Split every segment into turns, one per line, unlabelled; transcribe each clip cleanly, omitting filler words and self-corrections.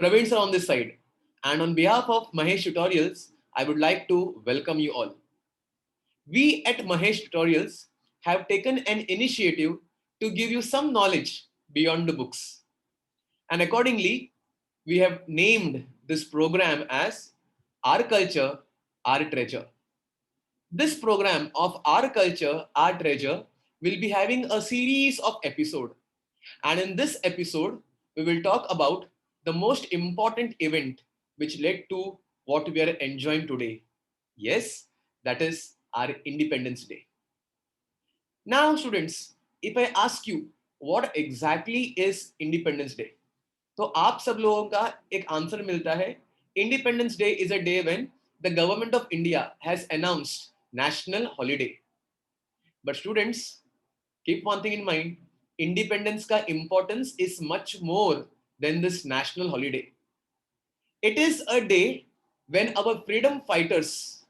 Praveen sir on this side. And on behalf of Mahesh Tutorials, I would like to welcome you all. We at Mahesh Tutorials have taken an initiative to give you some knowledge beyond the books. And accordingly, we have named this program as Our Culture, Our Treasure. This program of Our Culture, Our Treasure will be having a series of episodes. And in this episode, we will talk about the most important event which led to what we are enjoying today. Yes, that is our Independence Day. Now, students, if I ask you what exactly is Independence Day, तो आप सब लोगों का एक answer मिलता है independence day is a day when the government of India has announced national holiday. But students, keep one thing in mind, independence ka importance is much more than this national holiday. It is a day when our freedom fighters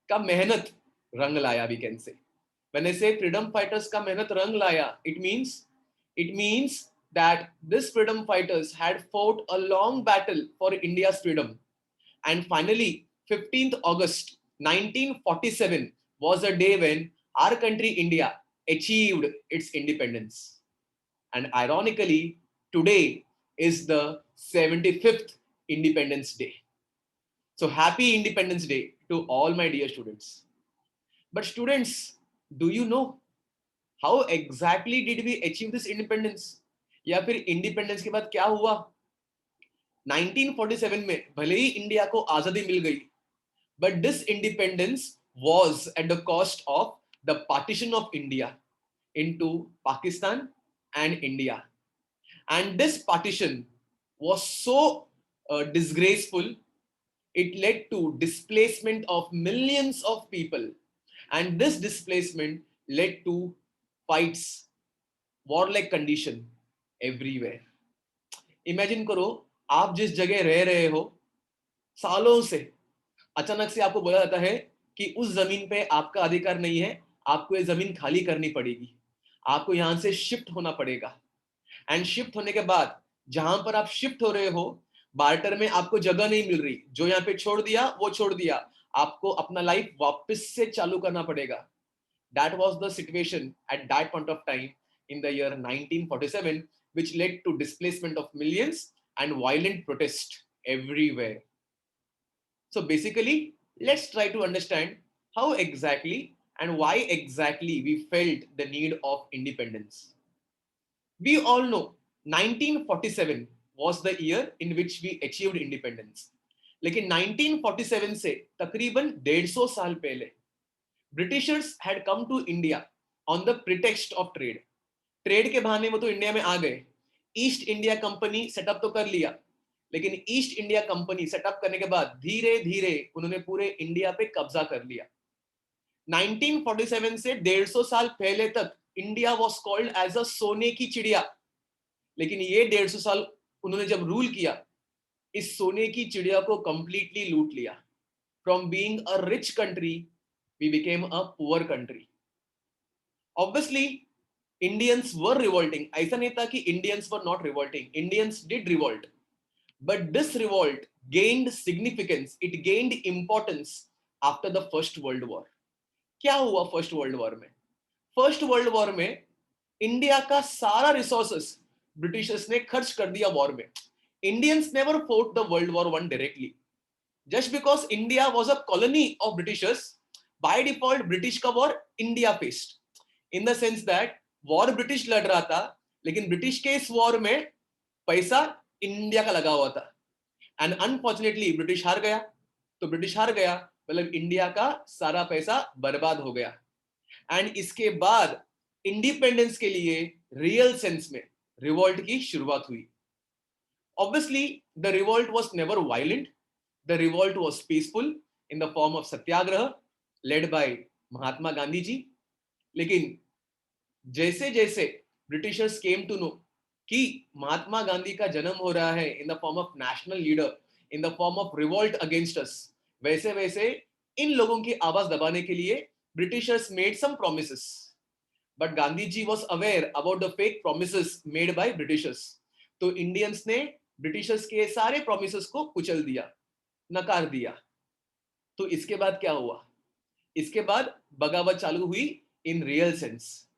ka mehnat rang laya, we can say. When I say freedom fighters ka mehnat rang laya, it means that this freedom fighters had fought a long battle for India's freedom, and finally 15th August 1947 was a day when our country India achieved its independence. And ironically, today is the 75th Independence Day. So happy Independence Day to all my dear students. But students, do you know how exactly did we achieve this independence? या फिर independence के बाद क्या हुआ? 1947 में भले ही India को आजादी मिल गई, but this independence was at the cost of the partition of India into Pakistan and India. And this partition was so disgraceful, it led to displacement of millions of people. And this displacement led to fights, warlike condition everywhere. Imagine करो, आप जिस जगह रह रहे हो सालों से, अचानक से आपको बोला जाता है कि उस जमीन पे आपका अधिकार नहीं है, आपको ये जमीन खाली करनी पड़ेगी, आपको यहां से शिफ्ट होना पड़ेगा. एंड शिफ्ट होने के बाद जहां पर आप शिफ्ट हो रहे हो, बार्टर में आपको जगह नहीं मिल रही, जो यहाँ पे छोड़ दिया वो छोड़ दिया, आपको अपना लाइफ वापस से चालू करना पड़ेगा. That was the situation at that point of time in the year 1947, which led to displacement of millions and violent protest everywhere. So basically, let's try to understand how exactly and why exactly we felt the need of independence. We all know 1947 was the year in which we achieved independence. लेकिन 1947 से तकरीबन 150 साल पहले Britishers had come to India on the pretext of trade. Trade के बहाने वो तो India में आ गए. ईस्ट इंडिया कंपनी सेटअप तो कर लिया, लेकिन ईस्ट इंडिया कंपनी सेटअप करने के बाद धीरे धीरे उन्होंने पूरे इंडिया पे कब्जा कर लिया. 1947 से 150 साल पहले तक India was called as a सोने की चिड़िया. लेकिन ये 150 साल उन्होंने जब रूल किया, इस सोने की चिड़िया को कंप्लीटली लूट लिया. From being a rich country we became a poor country. Obviously Indians were revolting. ऐसा नहीं था कि Indians were not revolting, Indians did revolt, but this revolt gained significance, it gained importance after the first world war. क्या हुआ first world war में? First world war में India का सारा रिसोर्सेस ब्रिटिशर्स ने खर्च कर दिया वॉर में. Indians never fought the world war one directly. just because India was a colony of Britishers, by default British का war India faced. In the sense that war British लड़ रहा था, लेकिन ब्रिटिश के इस वॉर में पैसा इंडिया का लगा हुआ था. एंड अनफॉर्चुनेटली ब्रिटिश हार गया. तो ब्रिटिश हार गया मतलब इंडिया का सारा पैसा बर्बाद हो गया. एंड इसके बाद इंडिपेंडेंस के लिए रियल सेंस में रिवॉल्ट की शुरुआत हुई. Obviously the revolt was never violent, the revolt was peaceful in the form of satyagraha led by Mahatma Gandhi ji. लेकिन जैसे जैसे ब्रिटिशर्स केम टू नो कि महात्मा गांधी का जन्म हो रहा है in the form of national leader, in the form of revolt against us, वैसे वैसे इन लोगों की आवाज दबाने के लिए Britishers made some promises. But Gandhi ji was aware about the fake promises made by Britishers. तो इंडियंस ने ब्रिटिशर्स के सारे प्रोमिसेस को कुचल दिया, नकार दिया। तो इसके बाद क्या हुआ? इसके बाद बगावत चालू हुई in real sense.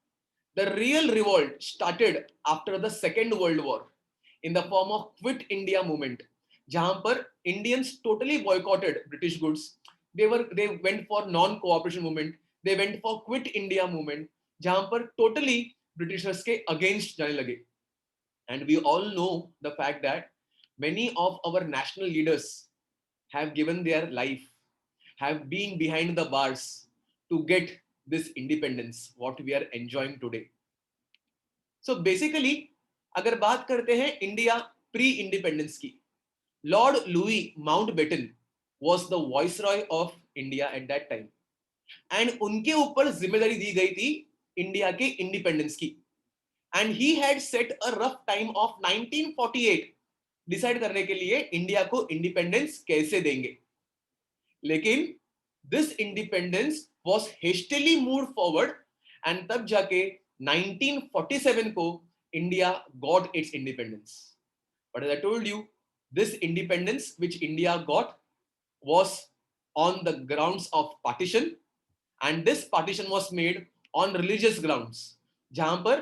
The real revolt started after the second world war in the form of quit India movement, जहां पर Indians totally boycotted British goods. they went for non cooperation movement, they went for quit india movement, जहां पर totally Britishers के against जाने लगे। And we all know the fact that many of our national leaders have given their life, have been behind the bars to get this independence what we are enjoying today. So basically अगर बात करते हैं India pre independence की, Lord Louis Mountbatten was the viceroy of India at that time, and उनके ऊपर जिम्मेदारी दी गई थी इंडिया के इंडिपेंडेंस की। And he had set a rough time of 1948 decide करने के लिए इंडिया को इंडिपेंडेंस कैसे देंगे। लेकिन this independence was hastily moved forward, and तब जाके 1947 को India got its independence. But as I told you, this independence which India got was on the grounds of partition, and this partition was made on religious grounds, jahan par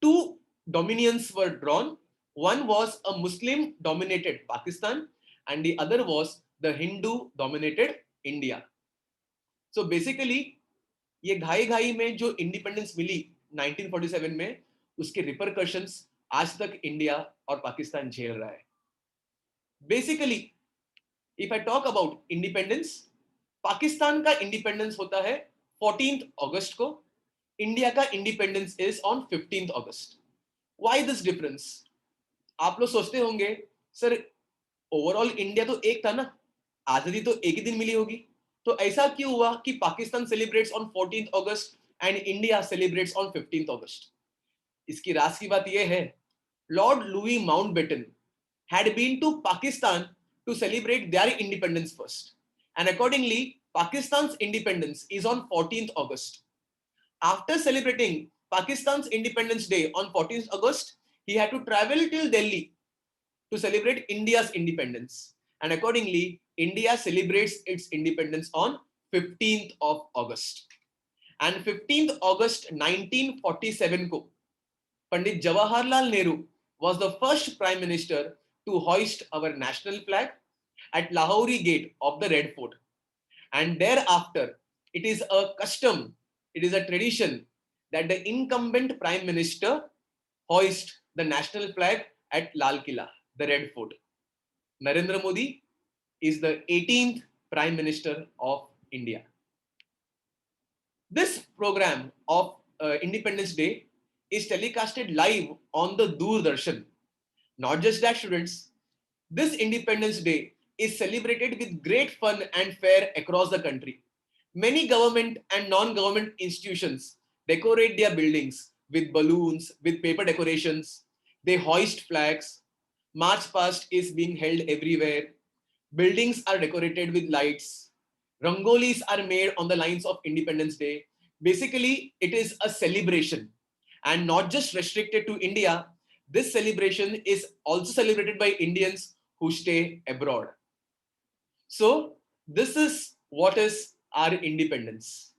two dominions were drawn. One was a Muslim dominated Pakistan, and the other was the Hindu dominated India. So basically ये घाई घाई में जो independence मिली 1947 में, उसके repercussions आज तक India और पाकिस्तान झेल रहा है। Basically if I talk about independence, Pakistan का इंडिपेंडेंस होता है 14th अगस्त को, इंडिया का independence is on 15th August. Why this difference? आप लोग सोचते होंगे सर ओवरऑल इंडिया तो एक था ना, आजादी तो एक ही दिन मिली होगी, तो ऐसा क्यों हुआ कि Pakistan celebrates on 14th August and India celebrates on 15th अगस्त? इसकी राज की बात यह है, Lord Louis Mountbatten had been to Pakistan to celebrate their independence first, and accordingly Pakistan's independence is on 14th August. After celebrating Pakistan's Independence Day on 14th August, he had to travel till Delhi to celebrate India's independence, and accordingly India celebrates its independence on 15th of August. And 15th August 1947 को Pandit Jawaharlal Nehru was the first prime minister to hoist our national flag at Lahori Gate of the Red Fort. And thereafter, it is a custom, it is a tradition that the incumbent prime minister hoist the national flag at Lal Killa, the Red Fort. Narendra Modi is the 18th prime minister of India. This program of Independence Day is telecasted live on the Doordarshan. Not just that, students, this Independence Day is celebrated with great fun and fair across the country. Many government and non-government institutions decorate their buildings with balloons, with paper decorations. They hoist flags. March past is being held everywhere. Buildings are decorated with lights. Rangolis are made on the lines of Independence Day. Basically, it is a celebration, and not just restricted to India. This celebration is also celebrated by Indians who stay abroad. So this is what is our independence.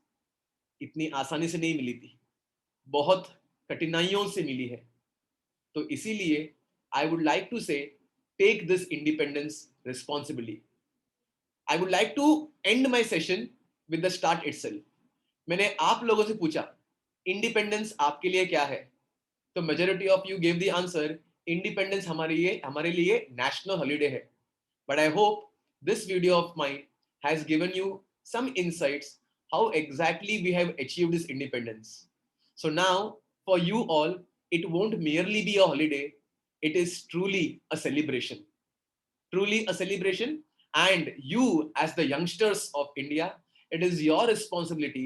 इतनी आसानी से नहीं मिली थी, बहुत कठिनाइयों से मिली है। तो इसीलिए I would like to say, take this independence responsibly. I would like to end my session with the start itself. मैंने आप लोगों से पूछा इंडिपेंडेंस आपके लिए क्या है, तो majority of you gave the answer independence हमारे लिए नेशनल हॉलीडे है। But I hope this video of mine has given you some insights how exactly we have achieved this independence. So now for you all it won't merely be a holiday, it is truly a celebration. Truly a celebration, and you as the youngsters of India, it is your responsibility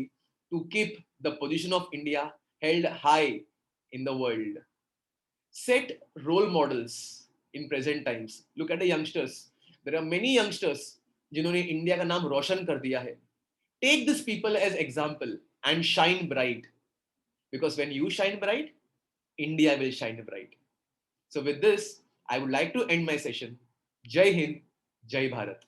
to keep the position of India held high in the world. Set role models in present times. Look at the youngsters. There are many youngsters जिन्होंने India का नाम रोशन कर दिया है. Take these people as example and shine bright, because when you shine bright, India will shine bright. So with this, I would like to end my session. Jai Hind, Jai Bharat.